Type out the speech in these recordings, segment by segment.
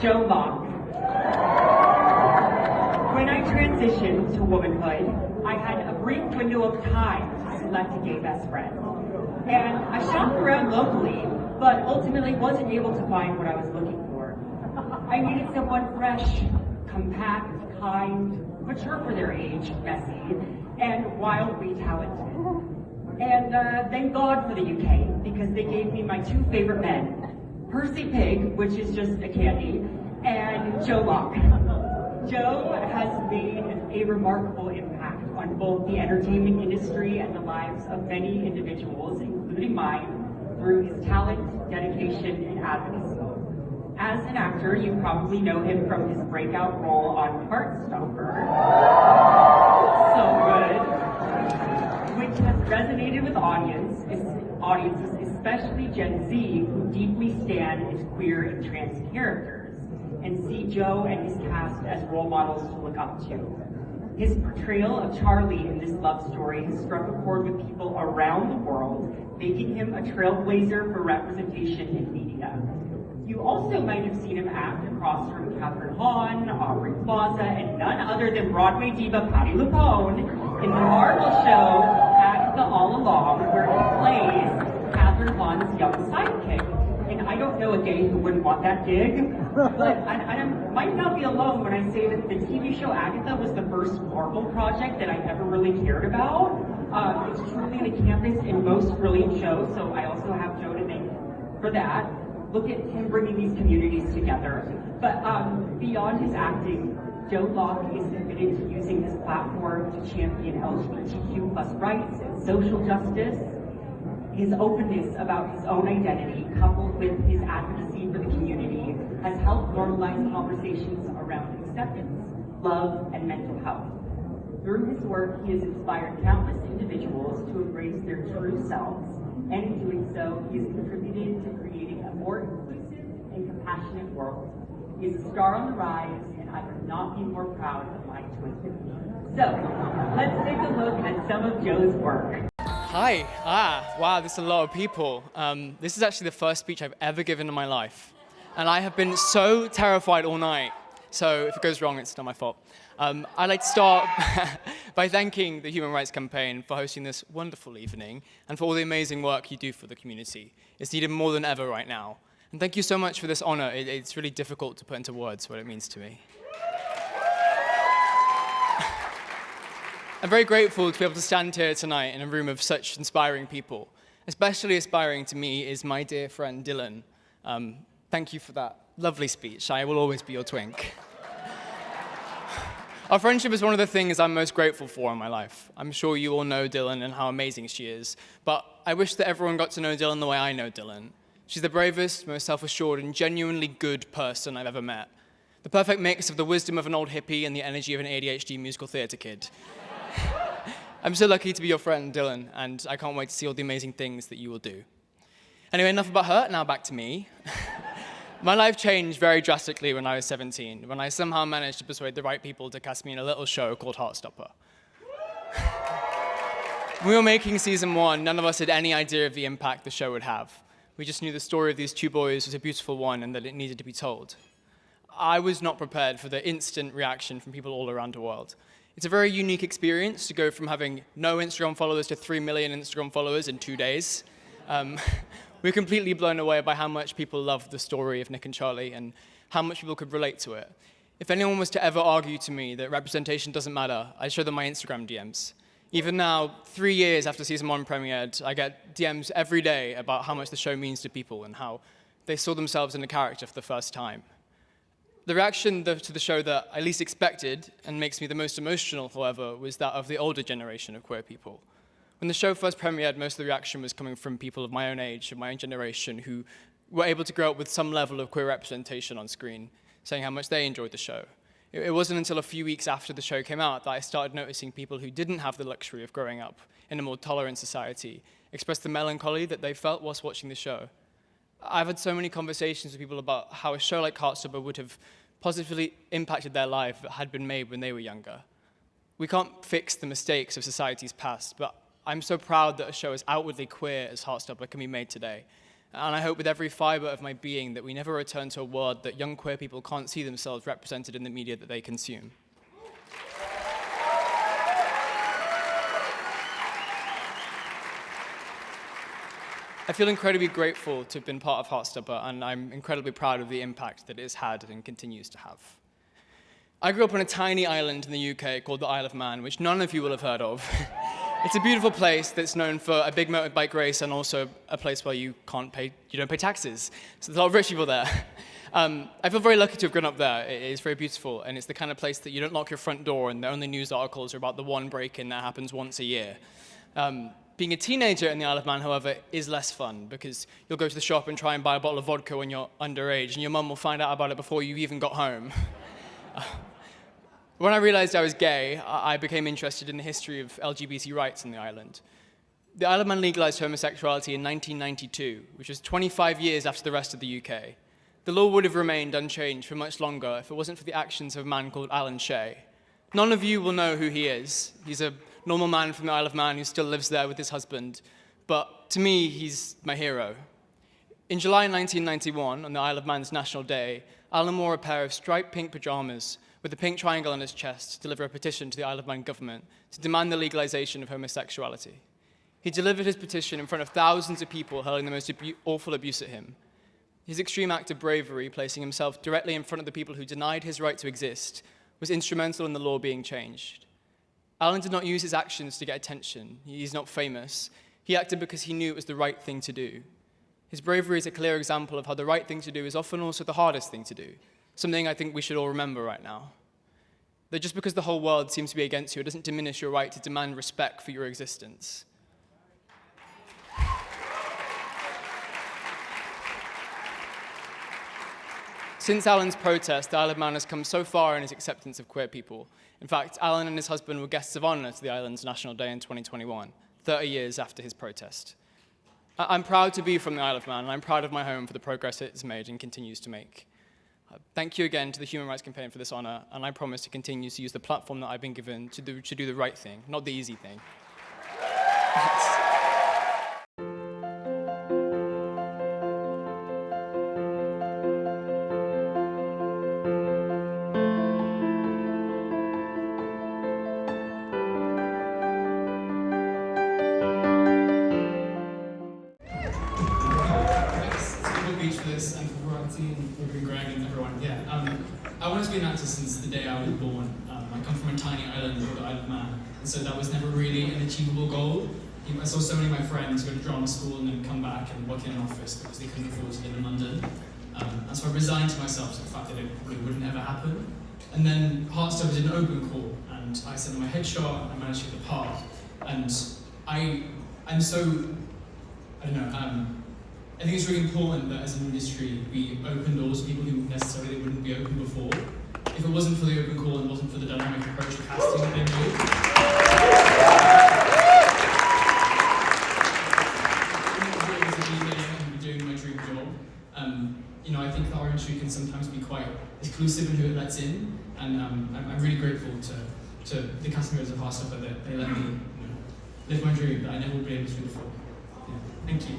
Joe Locke. When I transitioned to womanhood, I had a brief window of time to select a gay best friend. And I shopped around locally, but ultimately wasn't able to find what I was looking for. I needed someone fresh, compact, kind, mature for their age, messy, and wildly talented. And thank God for the UK, because they gave me my two favorite men, Percy Pig, which is just a candy, and Joe Locke. Joe has made a remarkable impact on both the entertainment industry and the lives of many individuals, including mine, through his talent, dedication, and advocacy. As an actor, you probably know him from his breakout role on Heartstopper. So good. Which has resonated with audiences, especially Gen Z, who deeply stand as queer and trans characters, and see Joe and his cast as role models to look up to. His portrayal of Charlie in this love story has struck a chord with people around the world, making him a trailblazer for representation in media. You also might have seen him act across from Catherine Hahn, Aubrey Plaza, and none other than Broadway diva Patti LuPone in the Marvel show Agatha All Along, where he plays Catherine Hahn's young sidekick. And I don't know a gay who wouldn't want that gig, but I might not be alone when I say that the TV show Agatha was the first Marvel project that I ever really cared about. It's truly the campus and most brilliant show, so I also have Joe to thank for that. Look at him bringing these communities together. But beyond his acting, Joe Locke is committed to using his platform to champion LGBTQ+ rights and social justice. His openness about his own identity, coupled with his advocacy for the community, has helped normalize conversations around acceptance, love, and mental health. Through his work, he has inspired countless individuals to embrace their true selves, and in doing so, he has contributed to creating a more inclusive and compassionate world. He is a star on the rise, and I could not be more proud of my twin. So, let's take a look at some of Joe's work. Hi. Wow, there's a lot of people. This is actually the first speech I've ever given in my life. And I have been so terrified all night. So if it goes wrong, it's not my fault. I'd like to start by thanking the Human Rights Campaign for hosting this wonderful evening and for all the amazing work you do for the community. It's needed more than ever right now. And thank you so much for this honor. It's really difficult to put into words what it means to me. I'm very grateful to be able to stand here tonight in a room of such inspiring people. Especially inspiring to me is my dear friend Dylan. Thank you for that lovely speech. I will always be your twink. Our friendship is one of the things I'm most grateful for in my life. I'm sure you all know Dylan and how amazing she is, but I wish that everyone got to know Dylan the way I know Dylan. She's the bravest, most self-assured, and genuinely good person I've ever met. The perfect mix of the wisdom of an old hippie and the energy of an ADHD musical theater kid. I'm so lucky to be your friend, Dylan, and I can't wait to see all the amazing things that you will do. Anyway, enough about her, now back to me. My life changed very drastically when I was 17, when I somehow managed to persuade the right people to cast me in a little show called Heartstopper. When we were making season 1, none of us had any idea of the impact the show would have. We just knew the story of these two boys was a beautiful one and that it needed to be told. I was not prepared for the instant reaction from people all around the world. It's a very unique experience to go from having no Instagram followers to 3 million Instagram followers in 2 days. We're completely blown away by how much people love the story of Nick and Charlie and how much people could relate to it. If anyone was to ever argue to me that representation doesn't matter, I'd show them my Instagram DMs. Even now, 3 years after season 1 premiered, I get DMs every day about how much the show means to people and how they saw themselves in a character for the first time. The reaction to the show that I least expected, and makes me the most emotional, however, was that of the older generation of queer people. When the show first premiered, most of the reaction was coming from people of my own age, of my own generation, who were able to grow up with some level of queer representation on screen, saying how much they enjoyed the show. It wasn't until a few weeks after the show came out that I started noticing people who didn't have the luxury of growing up in a more tolerant society express the melancholy that they felt whilst watching the show. I've had so many conversations with people about how a show like Heartstopper would have positively impacted their life if it had been made when they were younger. We can't fix the mistakes of society's past, but I'm so proud that a show as outwardly queer as Heartstopper can be made today. And I hope with every fiber of my being that we never return to a world that young queer people can't see themselves represented in the media that they consume. I feel incredibly grateful to have been part of Heartstopper, and I'm incredibly proud of the impact that it has had and continues to have. I grew up on a tiny island in the UK called the Isle of Man, which none of you will have heard of. It's a beautiful place that's known for a big motorbike race and also a place where you don't pay taxes. So there's a lot of rich people there. I feel very lucky to have grown up there. It is very beautiful, and it's the kind of place that you don't lock your front door and the only news articles are about the one break-in that happens once a year. Being a teenager in the Isle of Man, however, is less fun because you'll go to the shop and try and buy a bottle of vodka when you're underage, and your mum will find out about it before you even got home. When I realized I was gay, I became interested in the history of LGBT rights in the island. The Isle of Man legalized homosexuality in 1992, which was 25 years after the rest of the UK. The law would have remained unchanged for much longer if it wasn't for the actions of a man called Alan Shea. None of you will know who he is. He's a normal man from the Isle of Man who still lives there with his husband. But to me, he's my hero. In July 1991, on the Isle of Man's National Day, Alan wore a pair of striped pink pajamas with a pink triangle on his chest to deliver a petition to the Isle of Man government to demand the legalization of homosexuality. He delivered his petition in front of thousands of people hurling the most awful abuse at him. His extreme act of bravery, placing himself directly in front of the people who denied his right to exist, was instrumental in the law being changed. Alan did not use his actions to get attention. He's not famous. He acted because he knew it was the right thing to do. His bravery is a clear example of how the right thing to do is often also the hardest thing to do, something I think we should all remember right now. That just because the whole world seems to be against you, it doesn't diminish your right to demand respect for your existence. Since Alan's protest, the Isle of Man has come so far in its acceptance of queer people. In fact, Alan and his husband were guests of honor to the island's National Day in 2021, 30 years after his protest. I'm proud to be from the Isle of Man, and I'm proud of my home for the progress it has made and continues to make. Thank you again to the Human Rights Campaign for this honor, and I promise to continue to use the platform that I've been given to do the right thing, not the easy thing. I wanted to be an actor since the day I was born. I come from a tiny island called the Isle of Man, and so that was never really an achievable goal. I saw so many of my friends go to drama school and then come back and work in an office because they couldn't afford to live in London. And so I resigned to myself to the fact that it probably wouldn't ever happen. And then Heartstopper did an open call, and I sent them my headshot, and I managed to get the part. And I'm so, I don't know, I think it's really important that as an industry we open doors to people who necessarily wouldn't be open before. If it wasn't for the open call and it wasn't for the dynamic approach of casting that they do, I wouldn't be doing my dream job. I think that our industry can sometimes be quite exclusive in who it lets in, and I'm really grateful to the casting members of Heartstopper that they let me live my dream that I never would be able to do before. Yeah. Thank you.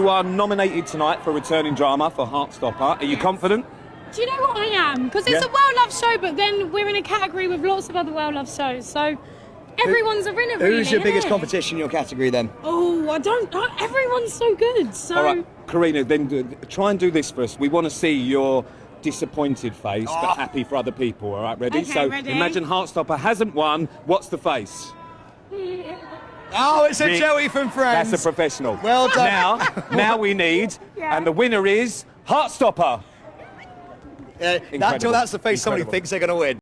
you are nominated tonight for Returning Drama for Heartstopper. Are you confident? Do you know what I am? Because it's a well-loved show, but then we're in a category with lots of other well-loved shows, so everyone's a winner, really. Who's your biggest innit? competition in your category then? Oh, I don't know. Everyone's so good, so... All right, Karina, then try and do this for us. We want to see your disappointed face, but happy for other people. All right, ready? Okay, so ready. imagine Heartstopper hasn't won. What's the face? Oh, it's a Rick, Joey from Friends. That's a professional. Well done. Now we need, and the winner is Heartstopper. That's the face somebody Incredible. thinks they're going to win.